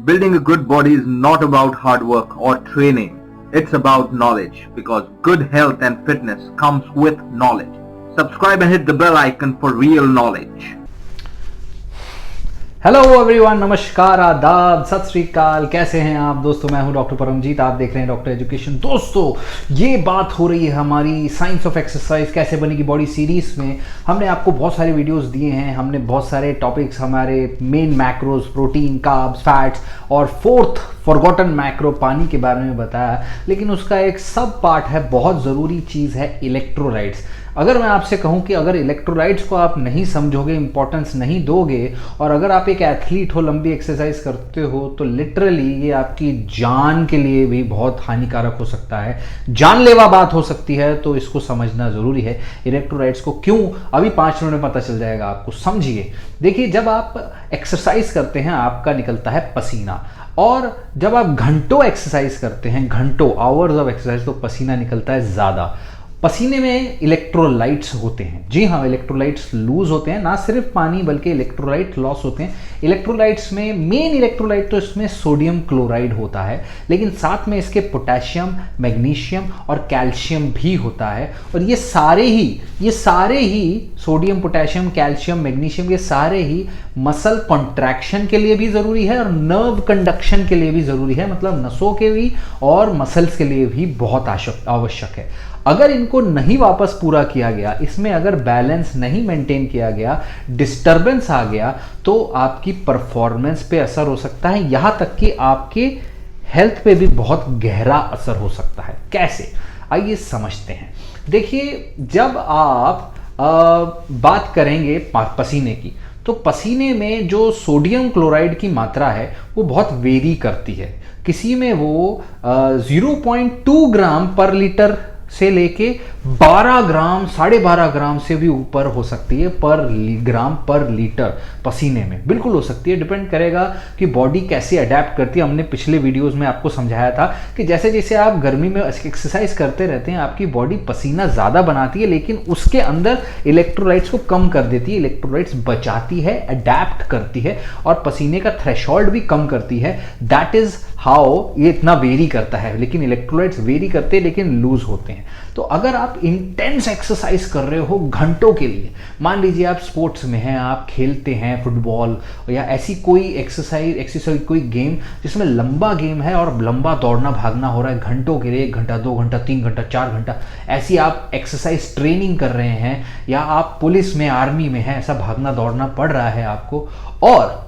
Building a good body is not about hard work or training. It's about knowledge because good health and fitness comes with knowledge. Subscribe and hit the bell icon for real knowledge. Hello everyone, नमस्कार, आदाब, सत श्री अकाल। कैसे हैं आप दोस्तों? मैं हूं डॉक्टर परमजीत, आप देख रहे हैं डॉक्टर एजुकेशन। दोस्तों, ये बात हो रही है हमारी साइंस ऑफ एक्सरसाइज कैसे बनेगी बॉडी सीरीज में। हमने आपको बहुत सारे वीडियोस दिए हैं, हमने बहुत सारे टॉपिक्स, हमारे main macros, protein, carbs, fats और फोर्थ फॉरगॉटन मैक्रो पानी के बारे में बताया। लेकिन उसका एक सब पार्ट है, बहुत ज़रूरी चीज़ है, इलेक्ट्रोलाइट्स। अगर मैं आपसे कहूं कि अगर इलेक्ट्रोलाइट्स को आप नहीं समझोगे, इंपॉर्टेंस नहीं दोगे, और अगर आप एक एथलीट हो, लंबी एक्सरसाइज करते हो, तो लिटरली ये आपकी जान के लिए भी बहुत हानिकारक हो सकता है, जानलेवा बात हो सकती है। तो इसको समझना ज़रूरी है। इलेक्ट्रोलाइट्स को क्यों, अभी 5 मिनट में पता चल जाएगा आपको। समझिए, देखिए, जब आप एक्सरसाइज करते हैं आपका निकलता है पसीना, और जब आप घंटों एक्सरसाइज करते हैं, घंटों, आवर्स ऑफ एक्सरसाइज, तो पसीना निकलता है ज़्यादा। पसीने में इलेक्ट्रोलाइट्स होते हैं। जी हाँ, इलेक्ट्रोलाइट्स लूज होते हैं, ना सिर्फ पानी बल्कि इलेक्ट्रोलाइट लॉस होते हैं। इलेक्ट्रोलाइट्स में मेन इलेक्ट्रोलाइट तो इसमें सोडियम क्लोराइड होता है, लेकिन साथ में इसके पोटेशियम, मैग्नीशियम और कैल्शियम भी होता है। और ये सारे ही सोडियम, पोटेशियम, कैल्शियम, मैग्नीशियम, ये सारे ही मसल कॉन्ट्रैक्शन के लिए भी ज़रूरी है और नर्व कंडक्शन के लिए भी ज़रूरी है, मतलब नसों के भी और मसल्स के लिए भी बहुत आवश्यक है। अगर इनको नहीं वापस पूरा किया गया, इसमें अगर बैलेंस नहीं मेंटेन किया गया, डिस्टरबेंस आ गया, तो आपकी परफॉर्मेंस पे असर हो सकता है, यहां तक कि आपके हेल्थ पे भी बहुत गहरा असर हो सकता है। कैसे, आइए समझते हैं। देखिए, जब आप बात करेंगे पसीने की, तो पसीने में जो सोडियम क्लोराइड की मात्रा है वो बहुत वेरी करती है। किसी में वो 0.2 ग्राम पर लीटर से लेके 12 ग्राम, 12.5 ग्राम से भी ऊपर हो सकती है पर ग्राम पर लीटर पसीने में, बिल्कुल हो सकती है। डिपेंड करेगा कि बॉडी कैसे अडेप्ट करती है। हमने पिछले वीडियोस में आपको समझाया था कि जैसे जैसे आप गर्मी में एक्सरसाइज करते रहते हैं, आपकी बॉडी पसीना ज़्यादा बनाती है, लेकिन उसके अंदर इलेक्ट्रोलाइट्स को कम कर देती है, इलेक्ट्रोलाइट्स बचाती है, अडेप्ट करती है और पसीने का थ्रेशोल्ड भी कम करती है। दैट इज हाउ ये इतना वेरी करता है। लेकिन इलेक्ट्रोलाइट्स वेरी करते हैं लेकिन लूज होते हैं। तो अगर आप इंटेंस एक्सरसाइज कर रहे हो घंटों के लिए, मान लीजिए आप स्पोर्ट्स में हैं, आप खेलते हैं फुटबॉल या ऐसी कोई एक्सरसाइज कोई गेम जिसमें लंबा गेम है और लंबा दौड़ना भागना हो रहा है घंटों के लिए, 1 घंटा, 2 घंटा, 3 घंटा, 4 घंटा, ऐसी आप एक्सरसाइज ट्रेनिंग कर रहे हैं, या आप पुलिस में, आर्मी में हैं, ऐसा भागना दौड़ना पड़ रहा है आपको, और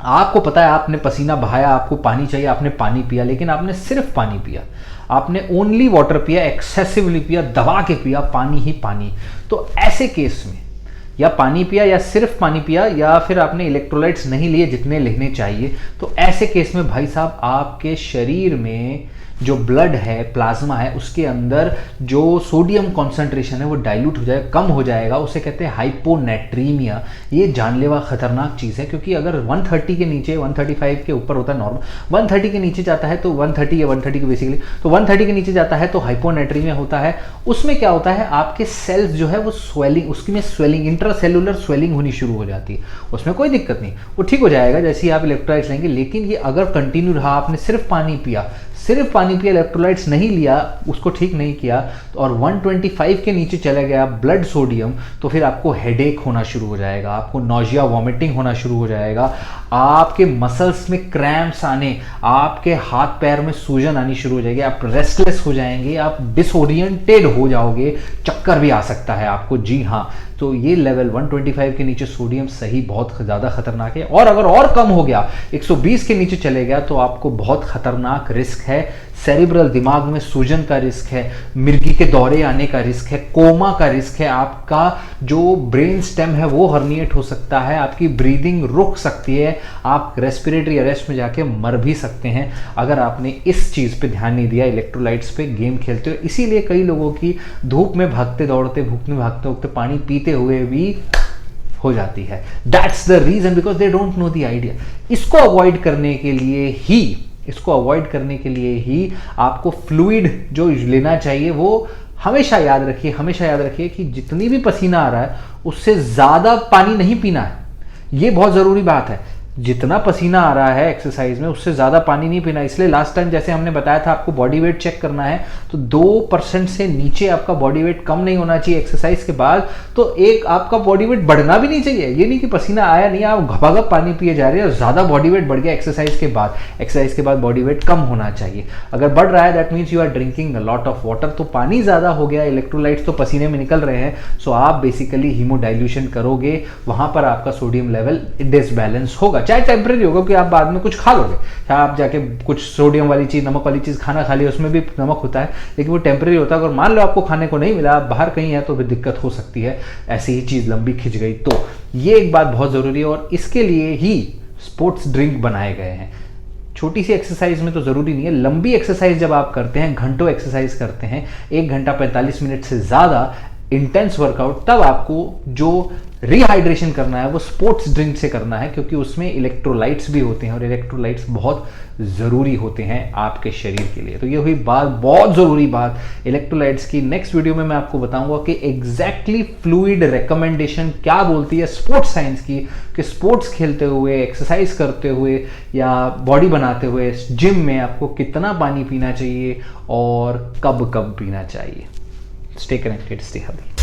आपको पता है आपने पसीना बहाया, आपको पानी चाहिए, आपने पानी पिया, लेकिन आपने सिर्फ पानी पिया, आपने ओनली वाटर पिया, एक्सेसिवली पिया, दबा के पिया, पानी ही पानी। तो ऐसे केस में या पानी पिया या सिर्फ पानी पिया, या फिर आपने इलेक्ट्रोलाइट्स नहीं लिए जितने लेने चाहिए, तो ऐसे केस में भाई साहब आपके शरीर में जो ब्लड है, प्लाज्मा है, उसके अंदर जो सोडियम कॉन्सेंट्रेशन है वो डाइल्यूट हो जाएगा, कम हो जाएगा। उसे कहते हैं हाइपोनेट्रीमिया। ये जानलेवा खतरनाक चीज़ है, क्योंकि अगर 130 के नीचे, 135 के ऊपर होता है नॉर्मल, 130 के नीचे जाता है तो 130 या 130 के बेसिकली, तो 130 के नीचे जाता है तो हाइपोनेट्रीमिया होता है। उसमें क्या होता है, आपके सेल्स जो है वो स्वेलिंग, उसकी में स्वेलिंग, इंट्रासेलुलर स्वेलिंग होनी शुरू हो जाती है। उसमें कोई दिक्कत नहीं, वो ठीक हो जाएगा जैसे ही आप इलेक्ट्रोलाइट्स लेंगे। लेकिन ये अगर कंटिन्यू रहा, आपने सिर्फ पानी पिया, इलेक्ट्रोलाइट्स नहीं लिया, उसको ठीक नहीं किया, और 125 के नीचे चला गया ब्लड सोडियम, तो फिर आपको हेडेक होना शुरू हो जाएगा, आपको नॉजिया, वॉमिटिंग होना शुरू हो जाएगा, आपके मसल्स में क्रैम्प्स आने, आपके हाथ पैर में सूजन आनी शुरू हो जाएगी, आप रेस्टलेस हो जाएंगे, आप डिसओरिएंटेड हो जाओगे, चक्कर भी आ सकता है आपको। जी हाँ, तो ये लेवल 125 के नीचे सोडियम सही बहुत ज़्यादा खतरनाक है। और अगर और कम हो गया, 120 के नीचे चले गया, तो आपको बहुत खतरनाक रिस्क है। सेरिब्रल, दिमाग में सूजन का रिस्क है, मिर्गी के दौरे आने का रिस्क है, कोमा का रिस्क है, आपका जो ब्रेन स्टेम है वो हर्निएट हो सकता है, आपकी ब्रीदिंग रुक सकती है, आप रेस्पिरेटरी अरेस्ट में जाके मर भी सकते हैं अगर आपने इस चीज़ पे ध्यान नहीं दिया, इलेक्ट्रोलाइट्स पे गेम खेलते हुए। इसीलिए कई लोगों की धूप में भागते दौड़ते, भूख में भागते वक्त पानी पीते हुए भी हो जाती है। That's the reason, because they don't know the idea. इसको अवॉइड करने के लिए ही आपको फ्लूइड जो लेना चाहिए वो हमेशा याद रखिए कि जितनी भी पसीना आ रहा है उससे ज़्यादा पानी नहीं पीना है। ये बहुत ज़रूरी बात है। जितना पसीना आ रहा है एक्सरसाइज में उससे ज़्यादा पानी नहीं पीना। इसलिए लास्ट टाइम जैसे हमने बताया था आपको बॉडी वेट चेक करना है तो 2% से नीचे आपका बॉडी वेट कम नहीं होना चाहिए एक्सरसाइज के बाद। तो एक आपका बॉडी वेट बढ़ना भी नहीं चाहिए। ये नहीं कि पसीना आया नहीं, आप घपाघप पानी पिए जा रहे हैं और ज़्यादा बॉडी वेट बढ़ गया एक्सरसाइज के बाद। एक्सरसाइज के बाद बॉडी वेट कम होना चाहिए। अगर बढ़ रहा है that means you are drinking a lot of water, तो पानी ज़्यादा हो गया, इलेक्ट्रोलाइट्स तो पसीने में निकल रहे हैं, सो आप बेसिकली हीमोडाइल्यूशन करोगे, वहाँ पर आपका सोडियम लेवल डिसबैलेंस होगा। चाहे टेम्परेरी होगा कि आप बाद में कुछ खा लोगे, चाहे आप जाके कुछ सोडियम वाली चीज़, नमक वाली चीज़ खाना खा लिया, उसमें भी नमक होता है, लेकिन वो टेम्परेरी होता है। अगर मान लो आपको खाने को नहीं मिला, आप बाहर कहीं है, तो फिर दिक्कत हो सकती है, ऐसी ही चीज़ लंबी खिंच गई। तो ये एक बात बहुत ज़रूरी है और इसके लिए ही स्पोर्ट्स ड्रिंक बनाए गए हैं। छोटी सी एक्सरसाइज में तो ज़रूरी नहीं है, लंबी एक्सरसाइज जब आप करते हैं, घंटों एक्सरसाइज करते हैं, 1 घंटा 45 मिनट से ज़्यादा इंटेंस वर्कआउट, तब आपको जो रिहाइड्रेशन करना है वो स्पोर्ट्स ड्रिंक से करना है, क्योंकि उसमें इलेक्ट्रोलाइट्स भी होते हैं और इलेक्ट्रोलाइट्स बहुत ज़रूरी होते हैं आपके शरीर के लिए। तो ये हुई बात, बहुत ज़रूरी बात इलेक्ट्रोलाइट्स की। नेक्स्ट वीडियो में मैं आपको बताऊंगा कि एग्जैक्टली फ्लूइड रिकमेंडेशन क्या बोलती है स्पोर्ट्स साइंस की, कि स्पोर्ट्स खेलते हुए, एक्सरसाइज करते हुए या बॉडी बनाते हुए जिम में आपको कितना पानी पीना चाहिए और कब कब पीना चाहिए। Stay connected, stay healthy.